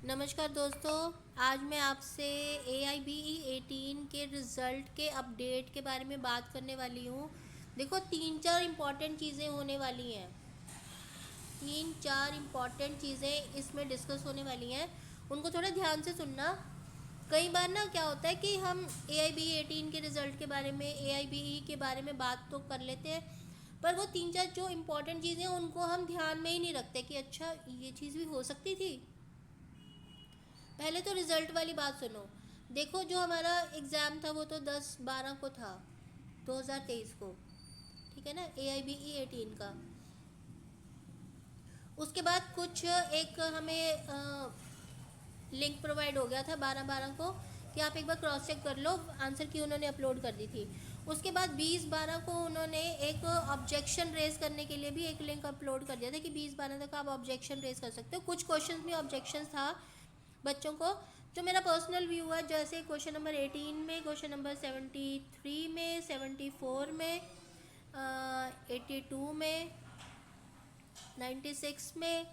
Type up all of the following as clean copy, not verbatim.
नमस्कार दोस्तों। आज मैं आपसे AIBE 18 के रिज़ल्ट के अपडेट के बारे में बात करने वाली हूँ। देखो, तीन चार इम्पॉर्टेंट चीज़ें होने वाली हैं। तीन चार इम्पॉर्टेंट चीज़ें इसमें डिस्कस होने वाली हैं, उनको थोड़ा ध्यान से सुनना। कई बार ना क्या होता है कि हम AIBE 18 के रिज़ल्ट के बारे में, AIBE के बारे में बात तो कर लेते हैं, पर वो तीन चार जो इम्पॉर्टेंट चीज़ें हैं उनको हम ध्यान में ही नहीं रखते कि अच्छा ये चीज़ भी हो सकती थी। पहले तो रिज़ल्ट वाली बात सुनो। देखो, जो हमारा एग्ज़ाम था वो तो 10/12 को था, 2023 को। ठीक है ना, AIBE 18 का। उसके बाद कुछ एक हमें लिंक प्रोवाइड हो गया था 12/12 को कि आप एक बार क्रॉस चेक कर लो, आंसर की उन्होंने अपलोड कर दी थी। उसके बाद 20/12 को उन्होंने एक ऑब्जेक्शन रेज करने के लिए भी एक लिंक अपलोड कर दिया था कि 20/12 तक आप ऑब्जेक्शन रेज कर सकते हो। कुछ क्वेश्चन में ऑब्जेक्शन था बच्चों को। जो मेरा पर्सनल व्यू है, जैसे क्वेश्चन नंबर 18 में, क्वेश्चन नंबर 73 में, 74 में, 82 में, 96 में,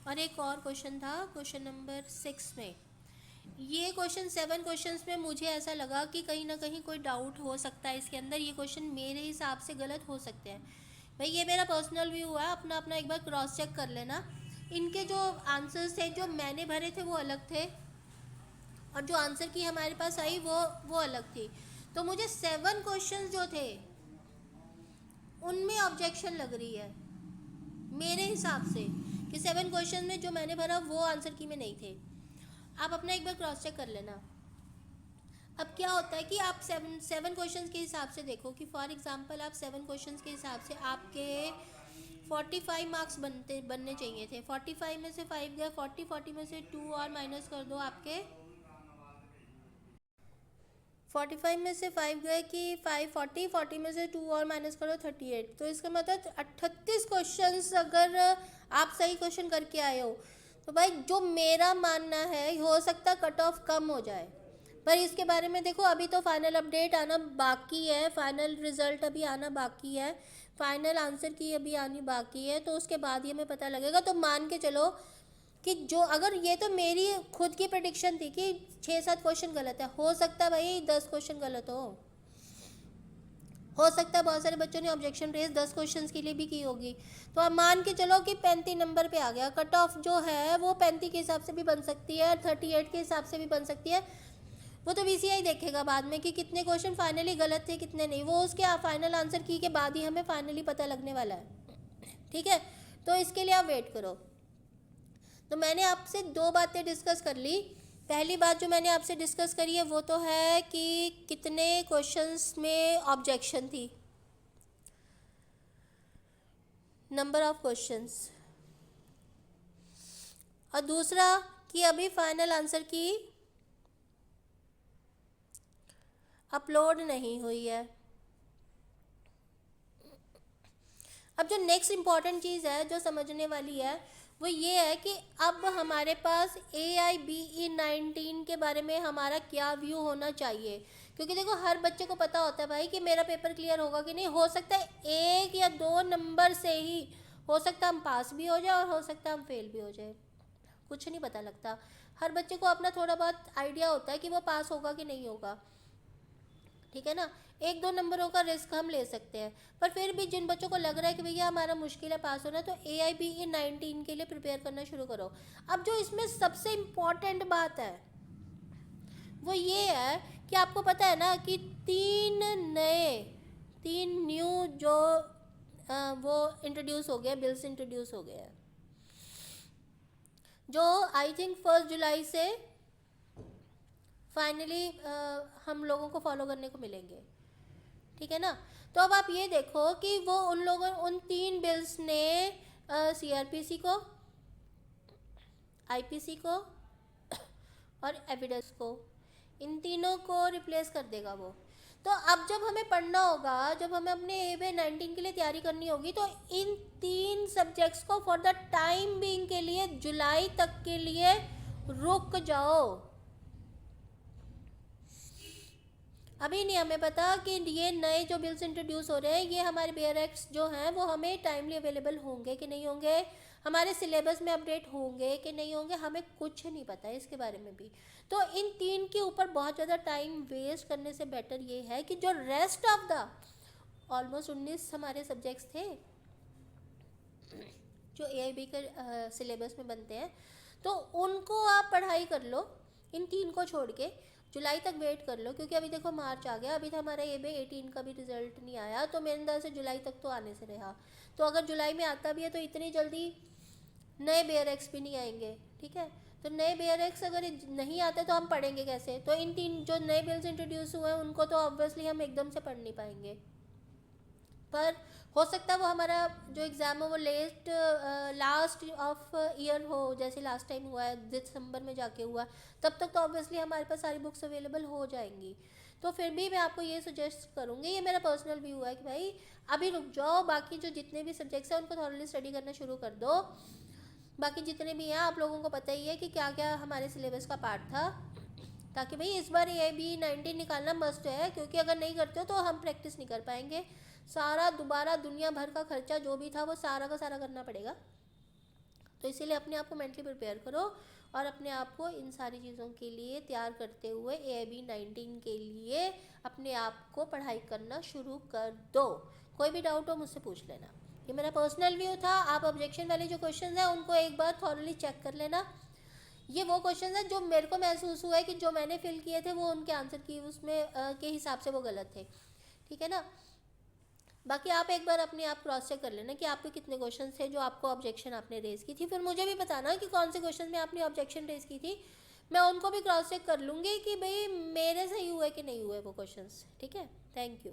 और एक और क्वेश्चन था क्वेश्चन नंबर 6 में। ये क्वेश्चन 7 क्वेश्चंस में मुझे ऐसा लगा कि कहीं ना कहीं कोई डाउट हो सकता है इसके अंदर। ये क्वेश्चन मेरे हिसाब से गलत हो सकते हैं। भाई, ये मेरा पर्सनल व्यू है, अपना अपना एक बार क्रॉस चेक कर लेना। इनके जो आंसर्स थे जो मैंने भरे थे वो अलग थे, और जो आंसर की हमारे पास आई वो अलग थी। तो मुझे 7 क्वेश्चंस जो थे उनमें ऑब्जेक्शन लग रही है मेरे हिसाब से, कि 7 क्वेश्चन में जो मैंने भरा वो आंसर की में नहीं थे। आप अपना एक बार क्रॉस चेक कर लेना। अब क्या होता है कि आप सेवन क्वेश्चंस के हिसाब से देखो कि फॉर एग्जांपल आप 7 क्वेश्चंस के हिसाब से आपके 45 मार्क्स बनने चाहिए थे। 45 में से 5 गए, 40 में से 2 और माइनस कर दो, आपके 45 में से 5 गए कि 5, 40 में से 2 और माइनस करो 38। तो इसका मतलब 38 क्वेश्चंस अगर आप सही क्वेश्चन करके आए हो तो भाई, जो मेरा मानना है, हो सकता कट ऑफ कम हो जाए। पर इसके बारे में देखो, अभी तो फाइनल अपडेट आना बाकी है, फाइनल रिजल्ट अभी आना बाकी है, फाइनल आंसर की अभी आनी बाकी है। तो उसके बाद ही हमें पता लगेगा। तो मान के चलो कि जो, अगर ये तो मेरी खुद की प्रडिक्शन थी कि 6-7 क्वेश्चन गलत है, हो सकता है भाई 10 क्वेश्चन गलत हो सकता है बहुत सारे बच्चों ने ऑब्जेक्शन रेज 10 क्वेश्चंस के लिए भी की होगी। तो आप मान के चलो कि 35 नंबर पे आ गया। कट ऑफ जो है वो 35 के हिसाब से भी बन सकती है, 38 के हिसाब से भी बन सकती है। वो तो VCI देखेगा बाद में कि कितने क्वेश्चन फाइनली गलत थे कितने नहीं। वो उसके फाइनल आंसर की के बाद ही हमें फाइनली पता लगने वाला है। ठीक है, तो इसके लिए आप वेट करो। तो मैंने आपसे दो बातें डिस्कस कर ली। पहली बात जो मैंने आपसे डिस्कस करी है वो तो है कि कितने क्वेश्चंस में ऑब्जेक्शन थी, नंबर ऑफ क्वेश्चंस, और दूसरा कि अभी फाइनल आंसर की अपलोड नहीं हुई है। अब जो नेक्स्ट इम्पॉर्टेंट चीज़ है जो समझने वाली है वो ये है कि अब हमारे पास AIBE 19 के बारे में हमारा क्या व्यू होना चाहिए। क्योंकि देखो, हर बच्चे को पता होता है भाई कि मेरा पेपर क्लियर होगा कि नहीं। हो सकता है 1 या 2 नंबर से ही, हो सकता है हम पास भी हो जाए और हो सकता है हम फेल भी हो जाए, कुछ नहीं पता लगता। हर बच्चे को अपना थोड़ा बहुत आइडिया होता है कि वो पास होगा कि नहीं होगा। ठीक है ना, 1-2 नंबरों का रिस्क हम ले सकते हैं। पर फिर भी जिन बच्चों को लग रहा है कि भैया हमारा मुश्किल है पास होना, तो AIBE 19 के लिए प्रिपेयर करना शुरू करो। अब जो इसमें सबसे इम्पॉर्टेंट बात है वो ये है कि आपको पता है ना कि तीन न्यू जो वो इंट्रोड्यूस हो गए, बिल्स इंट्रोड्यूस हो गए हैं, जो आई थिंक 1 जुलाई से फाइनली हम लोगों को फॉलो करने को मिलेंगे। ठीक है ना। तो अब आप ये देखो कि वो उन लोगों, उन 3 बिल्स ने CRPC को, IPC को और एविडेंस को, इन तीनों को रिप्लेस कर देगा वो। तो अब जब हमें पढ़ना होगा, जब हमें अपने AIBE 19 के लिए तैयारी करनी होगी, तो इन 3 सब्जेक्ट्स को फॉर द टाइम बीइंग के लिए, जुलाई तक के लिए रुक जाओ। अभी नहीं हमें पता कि ये नए जो बिल्स इंट्रोड्यूस हो रहे हैं, ये हमारे बेयर एक्ट्स जो हैं वो हमें टाइमली अवेलेबल होंगे कि नहीं होंगे, हमारे सिलेबस में अपडेट होंगे कि नहीं होंगे, हमें कुछ नहीं पता है इसके बारे में भी। तो इन 3 के ऊपर बहुत ज़्यादा टाइम वेस्ट करने से बेटर ये है कि जो रेस्ट ऑफ द ऑलमोस्ट 19 हमारे सब्जेक्ट्स थे जो AIB के सिलेबस में बनते हैं, तो उनको आप पढ़ाई कर लो, इन 3 को छोड़ के जुलाई तक वेट कर लो, क्योंकि अभी देखो मार्च आ गया, अभी तो हमारा AIB 18 का भी रिजल्ट नहीं आया, तो मेरे अंदाज से जुलाई तक तो आने से रहा। तो अगर जुलाई में आता भी है तो इतनी जल्दी नए BRX भी नहीं आएंगे, ठीक है। तो नए BRX अगर नहीं आते तो हम पढ़ेंगे कैसे? तो इन 3 जो नए बिल्स इंट्रोड्यूस हुए हैं उनको तो ऑब्वियसली हम एकदम से पढ़ नहीं पाएंगे, पर हो सकता है वो हमारा जो एग्ज़ाम है वो लास्ट ऑफ ईयर हो, जैसे लास्ट टाइम हुआ है दिसंबर में जाके हुआ, तब तक तो ऑब्वियसली हमारे पास सारी बुक्स अवेलेबल हो जाएंगी। तो फिर भी मैं आपको ये सजेस्ट करूँगी, ये मेरा पर्सनल व्यू है कि भाई अभी रुक जाओ, बाकी जो जितने भी सब्जेक्ट्स हैं उनको थॉरली स्टडी करना शुरू कर दो। बाकी जितने भी हैं आप लोगों को पता ही है कि क्या क्या हमारे सिलेबस का पार्ट था, ताकि भाई इस बार AIB 19 निकालना मस्ट है, क्योंकि अगर नहीं करते हो तो हम प्रैक्टिस नहीं कर पाएंगे, सारा दोबारा दुनिया भर का खर्चा जो भी था वो सारा का सारा करना पड़ेगा। तो इसीलिए अपने आप को मेंटली प्रिपेयर करो और अपने आप को इन सारी चीज़ों के लिए तैयार करते हुए AIB 19 के लिए अपने आप को पढ़ाई करना शुरू कर दो। कोई भी डाउट हो मुझसे पूछ लेना। ये मेरा पर्सनल व्यू था। आप ऑब्जेक्शन वाले जो क्वेश्चन हैं उनको एक बार थॉरली चेक कर लेना। ये वो क्वेश्चन है जो मेरे को महसूस हुआ है कि जो मैंने फिल किए थे वो उनके आंसर की उसमें के हिसाब से वो गलत थे, ठीक है ना। बाकी आप एक बार अपने आप क्रॉस चेक कर लेना कि आपके कितने क्वेश्चन थे जो आपको ऑब्जेक्शन आपने रेज़ की थी, फिर मुझे भी बताना कि कौन से क्वेश्चन में आपने ऑब्जेक्शन रेज़ की थी। मैं उनको भी क्रॉस चेक कर लूँगी कि भाई मेरे सही हुए कि नहीं हुए वो क्वेश्चंस, ठीक है। Thank you.